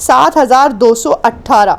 7218,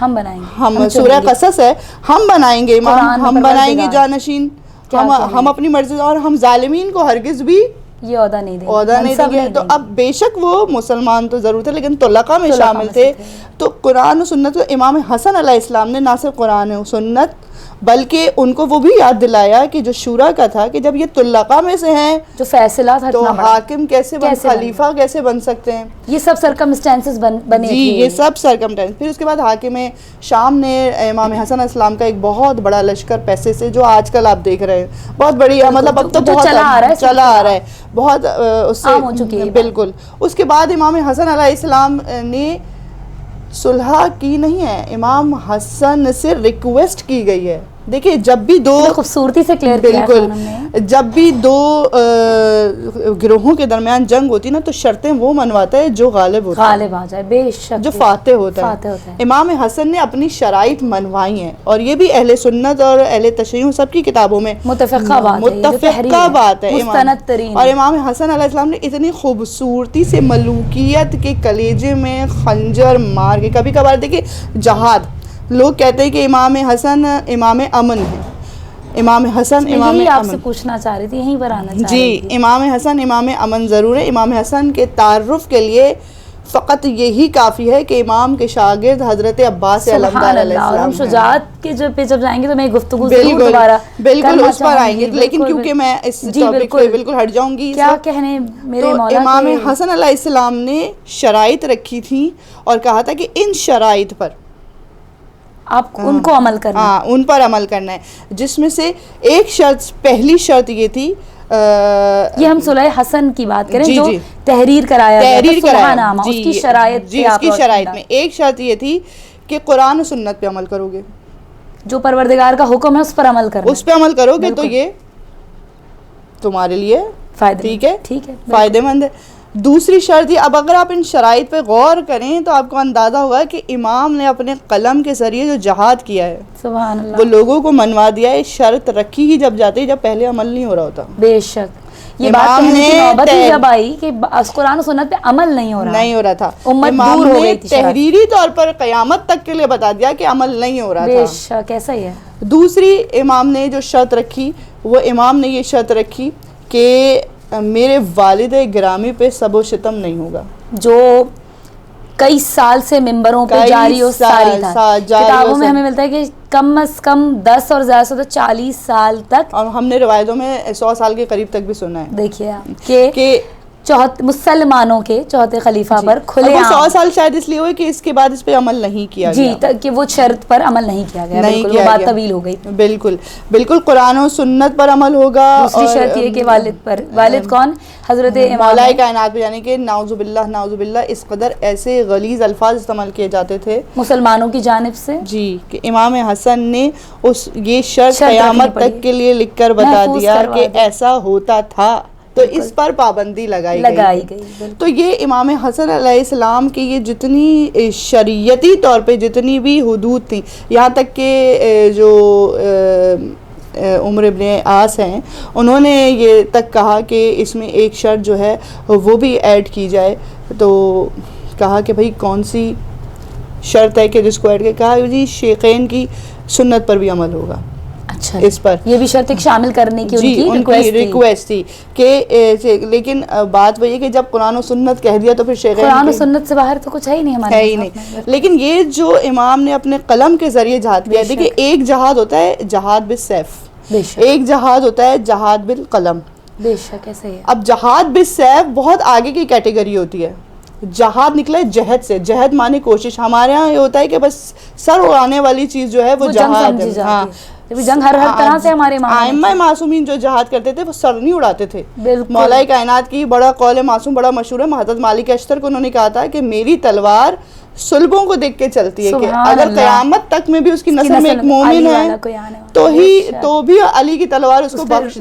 ہم بنائیں گے، ہم سورہ قصص ہے، ہم بنائیں گے امام، ہم بنائیں گے جانشین، ہم اپنی مرضی، اور ہم ظالمین کو ہرگز بھی یہ عہدہ نہیں دیں گے. تو اب بے شک وہ مسلمان تو ضرور تھے لیکن طلقاء میں شامل تھے. تو قرآن و سنت کو امام حسن علیہ السلام نے نہ صرف قرآن و سنت بلکہ ان کو وہ بھی یاد دلایا کہ جو شورا کا تھا کہ جب یہ طلقاء میں سے ہیں جو فیصلہ تھا تو حاکم کیسے خلیفہ کیسے بن سکتے ہیں. یہ سب سرکمسٹانسز بنے جی یہ سب سرکمسٹانس. پھر اس کے بعد حاکم شام نے امام حسن علیہ السلام کا ایک بہت بڑا لشکر پیسے سے، جو آج کل آپ دیکھ رہے ہیں بہت بڑی، مطلب اب تو بہت چلا آ رہا ہے، بہت اس سے ہو چکی ہے بالکل. اس کے بعد امام حسن علیہ السلام نے صلح کی نہیں ہے، امام حسن سے ریکویسٹ کی گئی ہے. دیکھیں جب بھی دو خوبصورتی سے کلیئر کیا بالکل، جب بھی دو گروہوں کے درمیان جنگ ہوتی نا تو شرطیں وہ منواتا ہے جو غالب ہوتا ہے، غالب آ جائے، بے شک جو فاتح ہوتا ہے. امام حسن نے اپنی شرائط منوائی ہیں اور یہ بھی اہل سنت اور اہل تشیع سب کی کتابوں میں متفقہ بات ہے. اور امام حسن علیہ السلام نے اتنی خوبصورتی سے ملوکیت کے کلیجے میں خنجر مار کے، کبھی کبھار دیکھیں جہاد، لوگ کہتے ہیں کہ امام حسن امام امن ہے، امام حسن امام امن. آپ سے پوچھنا چاہ رہی تھی، یہیں پر آنا چاہ رہی تھی. جی امام حسن امام امن ضرور ہے. امام حسن کے تعارف کے لیے فقط یہی کافی ہے کہ امام کے شاگرد حضرت عباس علمدار علیہ السلام شجاعت کے جب جائیں گے تو میں گفتگو بالکل اس پر آئیں گے، لیکن کیونکہ میں اس ٹاپک سے بالکل ہٹ جاؤں گی. کیا کہنے میرے مولا، امام حسن علیہ السلام نے شرائط رکھی تھی اور کہا تھا کہ ان شرائط پر آپ ان کو عمل کرنا، ہاں ان پر عمل کرنا ہے، جس میں سے ایک شرط، پہلی شرط یہ تھی، یہ ہم صلح حسن کی بات کریں جو تحریر کرایا گیا، اس کی شرائط اس کی شرائط میں ایک شرط یہ تھی کہ قرآن و سنت پہ عمل کرو گے، جو پروردگار کا حکم ہے اس پر عمل کرنا، اس پہ عمل کرو گے تو یہ تمہارے لیے ٹھیک ہے، فائدہ مند ہے. دوسری شرط یہ، اب اگر آپ ان شرائط پہ غور کریں تو آپ کو اندازہ ہوگا کہ امام نے اپنے قلم کے ذریعے جو جہاد کیا ہے، سبحان اللہ، وہ لوگوں کو منوا دیا ہے. شرط رکھی ہی جب جاتی جب پہلے عمل نہیں ہو رہا ہوتا. بے شک یہ بات کہنے کی نوبت ہی جب آئی کہ قرآن و سنت پہ عمل نہیں ہو رہا تھا، امام نے تحریری طور پر قیامت تک کے لیے بتا دیا کہ عمل نہیں ہو رہا تھا. بے شک ایسا ہی ہے. دوسری امام نے جو شرط رکھی، وہ امام نے یہ شرط رکھی کہ میرے والد گرامی پہ سب و شتم نہیں ہوگا، جو کئی سال سے ممبروں پہ جاری و ساری تھا. کتابوں میں ہمیں ملتا ہے کہ کم از کم 10 اور زیادہ سے تو 40 سال تک، اور ہم نے روایتوں میں 100 سال کے قریب تک بھی سنا ہے. دیکھیے کہ مسلمانوں کے چوتھے خلیفہ پر کھلے عام 100 سال شاید اس لیے ہوئے کہ اس کے بعد اس پہ عمل نہیں کیا گیا، جی کہ وہ شرط پر عمل نہیں کیا گیا، بالکل وہ بات طویل ہو گئی. بالکل قرآن و سنت پر عمل ہوگا. دوسری شرط یہ کہ والد پر، والد کون؟ حضرت مولا کائنات پہ، یعنی کہ نعوذ باللہ اس قدر ایسے غلیظ الفاظ استعمال کیے جاتے تھے مسلمانوں کی جانب سے، جی کہ امام حسن نے یہ شرط قیامت تک کے لیے لکھ کر بتا دیا کہ ایسا ہوتا تھا، تو اس پر پابندی لگائی گئی. تو یہ امام حسن علیہ السلام کی یہ جتنی شریعتی طور پہ جتنی بھی حدود تھیں، یہاں تک کہ جو عمر ابن عاص ہیں انہوں نے یہ تک کہا کہ اس میں ایک شرط جو ہے وہ بھی ایڈ کی جائے. تو کہا کہ بھئی کون سی شرط ہے کہ جس کو ایڈ کیا؟ کہا جی شیخین کی سنت پر بھی عمل ہوگا. اچھا، اس پر یہ بھی شرط ایک شامل کرنے کی ان کی ریکویسٹ تھی کہ لیکن بات وہی ہے کہ جب قرآن و سنت کہہ دیا تو پھر شیخین قرآن و سنت سے باہر تو کچھ ہے ہی نہیں ہمارے، ہے ہی نہیں. لیکن یہ جو امام نے اپنے قلم کے ذریعے جہاد کیا، دیکھیں ایک جہاد ہوتا ہے جہاد بالسیف، ایک جہاد ہوتا ہے جہاد بالقلم. بے شک ایسا ہی ہے. اب جہاد بالسیف بہت آگے کی کیٹیگری ہوتی ہے. جہاد نکلا ہے جہد سے، جہد مانے کوشش. ہمارے ہاں یہ ہوتا ہے کہ بس سر اڑانے والی چیز جو ہے وہ جہاد ہے. ہاں جنگ ہر طرح سے ہمارے ائمہ معصومین جو جہاد کرتے تھے وہ سر نہیں اڑاتے تھے. مولا کائنات کی بڑا قول معصوم بڑا مشہور ہے، حضرت مالک اشتر کو انہوں نے کہا تھا کہ میری تلوار صلبوں کو دیکھ کے چلتی ہے، کہ اگر قیامت تک میں بھی اس کی نسل میں ایک مومن ہے تو بھی علی کی تلوار اس کو بخش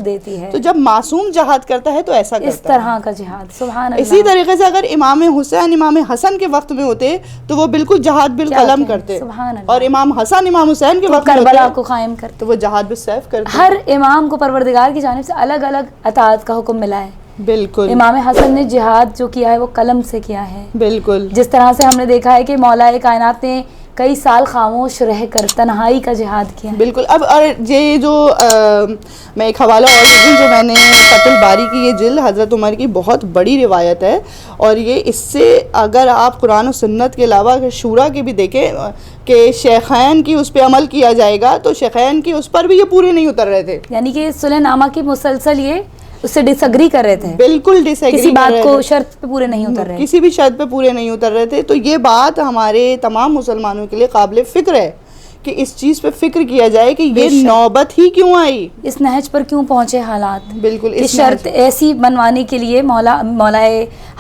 دیتی ہے. تو جب معصوم جہاد کرتا ہے تو ایسا کرتا ہے، اس طرح کا جہاد. سبحان اللہ. اسی طریقے سے اگر امام حسین امام حسن کے وقت میں ہوتے تو وہ بالکل جہاد بالقلم کرتے، اور امام حسن امام حسین کے وقت کربلا کو قائم کرتے تو وہ جہاد بالسیف کرتے. ہر امام کو پروردگار کی جانب سے الگ الگ اطاعت کا حکم ملا ہے. بالکل امام حسن نے جہاد جو کیا ہے وہ قلم سے کیا ہے. بالکل جس طرح سے ہم نے دیکھا ہے کہ مولا کائنات نے کئی سال خاموش رہ کر تنہائی کا جہاد کیا. بالکل. اب اور یہ جو میں ایک حوالہ اور دے دوں, جو میں نے فتح الباری کی یہ جلد حضرت عمر کی بہت بڑی روایت ہے, اور یہ اس سے اگر آپ قرآن و سنت کے علاوہ اگر شورا کے بھی دیکھیں کہ شیخین کی اس پہ عمل کیا جائے گا, تو شیخین کی اس پر بھی یہ پورے نہیں اتر رہے تھے. یعنی کہ صلح نامہ کی مسلسل یہ اس سے ڈس ایگری کر رہے تھے, بالکل ڈس ایگری, کسی بات کو شرط پہ پورے نہیں اتر رہے, کسی بھی شرط پہ پورے نہیں اتر رہے تھے. تو یہ بات ہمارے تمام مسلمانوں کے لیے قابل فکر ہے کہ اس چیز پہ فکر کیا جائے کہ یہ نوبت ہی کیوں آئی, اس نہج پر کیوں پہنچے حالات. بالکل. اس شرط ایسی منوانے کے لیے مولا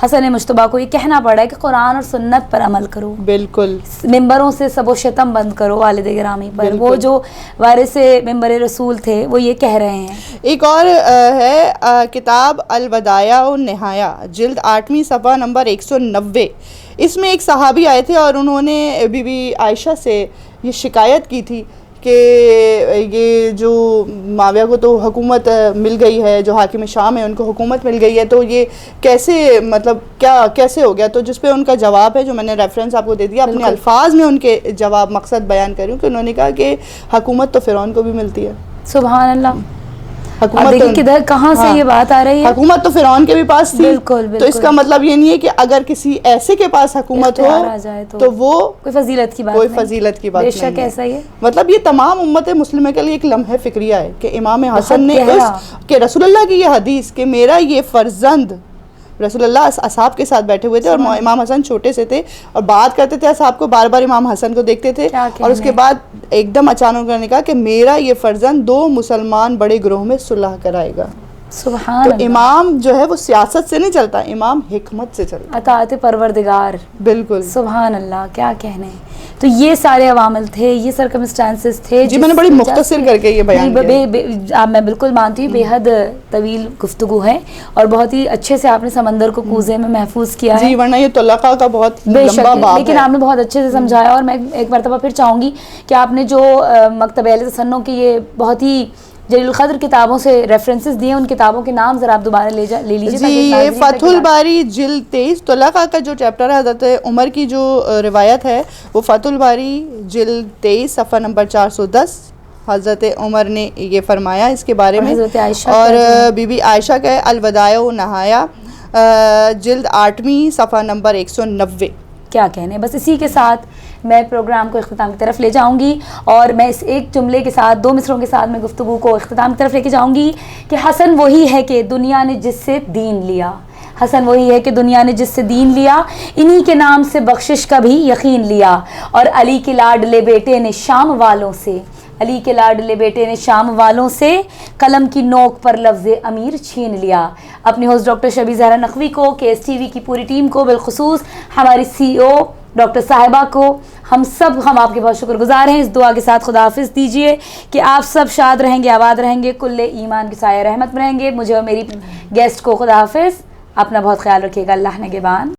حسن مجتبیٰ کو یہ کہنا پڑا ہے کہ قرآن اور سنت پر عمل کرو. بالکل. ممبروں سے سب و شتم بند کرو والد گرامی پر. وہ جو وارث ممبر رسول تھے وہ یہ کہہ رہے ہیں. ایک اور ہے کتاب الوداع و نہایا, جلد 8ویں صفحہ نمبر 190. اس میں ایک صحابی آئے تھے اور انہوں نے بی بی عائشہ سے یہ شکایت کی تھی کہ یہ جو معاویہ کو تو حکومت مل گئی ہے, جو حاکم شام ہے ان کو حکومت مل گئی ہے, تو یہ کیسے مطلب کیسے ہو گیا. تو جس پہ ان کا جواب ہے, جو میں نے ریفرنس آپ کو دے دیا, اپنے الفاظ میں ان کے جواب مقصد بیان کر رہی ہوں, کہ انہوں نے کہا کہ حکومت تو فرعون کو بھی ملتی ہے. سبحان اللہ. حکومت کدھر کہاں سے یہ بات آ رہی ہے, حکومت تو فرعون کے بھی پاس تھی. بالکل. تو اس کا مطلب یہ نہیں ہے کہ اگر کسی ایسے کے پاس حکومت ہو تو وہ کوئی فضیلت کی بات کوئی فضیلت کی بات نہیں. بے شک ایسا ہی ہے. مطلب یہ تمام امت مسلمہ کے لیے ایک لمحہ فکریہ ہے کہ امام حسن نے کہ رسول اللہ کی یہ حدیث کہ میرا یہ فرزند, رسول اللہ اصحاب کے ساتھ بیٹھے ہوئے تھے اور امام حسن چھوٹے سے تھے اور بات کرتے تھے اصحاب کو, بار بار امام حسن کو دیکھتے تھے, اور اس کے بعد ایک دم اچانک انہوں نے کہا کہ میرا یہ فرزند 2 مسلمان بڑے گروہ میں صلح کرائے گا. سبحان تو امام جو ہے وہ سیاست سے نہیں چلتا, امام حکمت سے چلتا, اطاعت پروردگار. بالکل. سبحان اللہ, کیا کہنے. تو یہ سارے عوامل تھے, یہ سرکمسٹانسز تھے. جی میں نے بڑی مختصر کر کے یہ بیان کیا. میں بالکل مانتی ہوں, بے حد طویل گفتگو ہے اور بہت ہی اچھے سے آپ نے سمندر کو کوزے میں محفوظ کیا ہے. جی ورنہ یہ طلاقہ کا بہت لمبا باب ہے, لیکن آپ نے بہت اچھے سے سمجھایا. اور میں ایک مرتبہ پھر چاہوں گی کہ آپ نے جو مکتب اہل تسنن کی یہ بہت ہی جلیل القدر کتابوں سے ریفرنسز دیے, ان کتابوں کے نام ذرا آپ دوبارہ لے لیجیے. جی یہ فتح الباری جلد 23, طلاقہ کا جو چیپٹر ہے حضرت عمر کی جو روایت ہے وہ فتح الباری جلد 23 صفحہ نمبر 410. حضرت عمر نے یہ فرمایا اس کے بارے میں. اور بی بی عائشہ کا الوداع و نہایا جلد 8ویں صفحہ نمبر 190. کیا کہنے. بس اسی کے ساتھ میں پروگرام کو اختتام کی طرف لے جاؤں گی, اور میں اس ایک جملے کے ساتھ 2 مصروں کے ساتھ میں گفتگو کو اختتام کی طرف لے کے جاؤں گی کہ حسن وہی ہے کہ دنیا نے جس سے دین لیا. حسن وہی ہے کہ دنیا نے جس سے دین لیا, انہی کے نام سے بخشش کا بھی یقین لیا. اور علی کے لاڈلے بیٹے نے شام والوں سے, علی کے لاڈلے بیٹے نے شام والوں سے قلم کی نوک پر لفظ امیر چھین لیا. اپنی ہوسٹ ڈاکٹر شبیہ زہرا نقوی کو, KSTV کی پوری ٹیم کو, بالخصوص ہماری CEO ڈاکٹر صاحبہ کو, ہم آپ کے بہت شکر گزار ہیں. اس دعا کے ساتھ خداحافظ دیجیے کہ آپ سب شاد رہیں گے, آباد رہیں گے, کل ایمان کی سایہ رحمت میں رہیں گے. مجھے اور میری گیسٹ کو خداحافظ. اپنا بہت خیال رکھیے گا. اللہ نگہبان.